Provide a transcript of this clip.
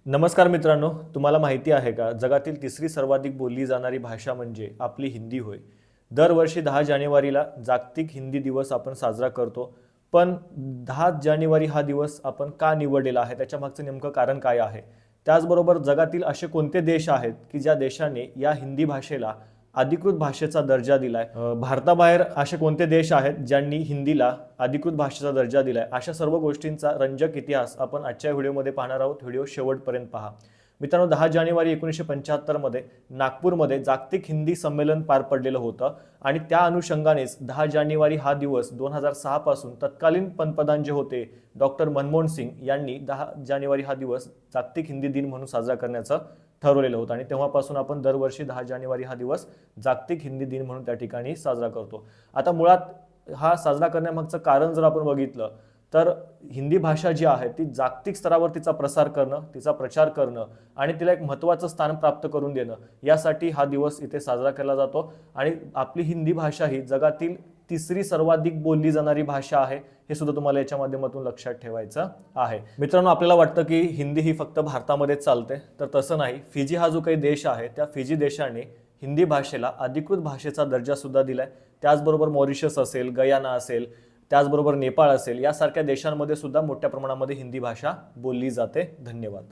नमस्कार मित्रांनो, तुम्हाला माहिती आहे का जगातील तिसरी सर्वाधिक बोलली जाणारी भाषा म्हणजे आपली हिंदी होय. दरवर्षी 10 जानेवारीला जागतिक हिंदी दिवस आपण साजरा करतो. पण 10 जानेवारी हा दिवस आपण का निवडलेला आहे, त्याच्यामागचं नेमकं कारण काय आहे? त्याचबरोबर जगातील असे कोणते देश आहेत की ज्या देशाने या हिंदी भाषेला अधिकृत भाषेचा दर्जा दिलाय? भारताबाहेर असे कोणते देश आहेत ज्यांनी हिंदीला अधिकृत भाषेचा दर्जा दिलाय? अशा सर्व गोष्टींचा रंजक इतिहास आपण आजच्या व्हिडिओमध्ये पाहणार आहोत. व्हिडिओ शेवटपर्यंत पहा. मित्रांनो, 10 जानेवारी 1975 मध्ये नागपूरमध्ये जागतिक हिंदी संमेलन पार पडलेलं होतं आणि त्या अनुषंगानेच 10 जानेवारी हा दिवस 2006 पासून तत्कालीन पंतप्रधान जे होते डॉक्टर मनमोहन सिंग यांनी 10 जानेवारी हा दिवस जागतिक हिंदी दिन म्हणून साजरा करण्याचं ठरवलेलं होतं आणि तेव्हापासून आपण दरवर्षी 10 जानेवारी हा दिवस जागतिक हिंदी दिन म्हणून त्या ठिकाणी साजरा करतो. आता मुळात हा साजरा करण्यामागचं कारण जर आपण बघितलं तर हिंदी भाषा जी आहे ती जागतिक स्तरावर तिचा प्रसार करणं, तिचा प्रचार करणं आणि तिला एक महत्त्वाचं स्थान प्राप्त करून देणं, यासाठी हा दिवस इथे साजरा केला जातो. आणि आपली हिंदी भाषा ही जगातील तिसरी सर्वाधिक बोलली जाणारी भाषा आहे, हे सुद्धा तुम्हाला याच्या माध्यमातून लक्षात ठेवायचं आहे. मित्रांनो, आपल्याला वाटतं की हिंदी ही फक्त भारतामध्येच चालते, तर तसं नाही. फिजी हा जो काही देश आहे त्या फिजी देशाने हिंदी भाषेला अधिकृत भाषेचा दर्जा सुद्धा दिलाय. त्याचबरोबर मॉरिशस असेल, गयाना असेल, त्याचबरोबर नेपाळ असेल, यासारख्या देशांमध्ये सुद्धा मोठ्या प्रमाणामध्ये हिंदी भाषा बोलली जाते. धन्यवाद.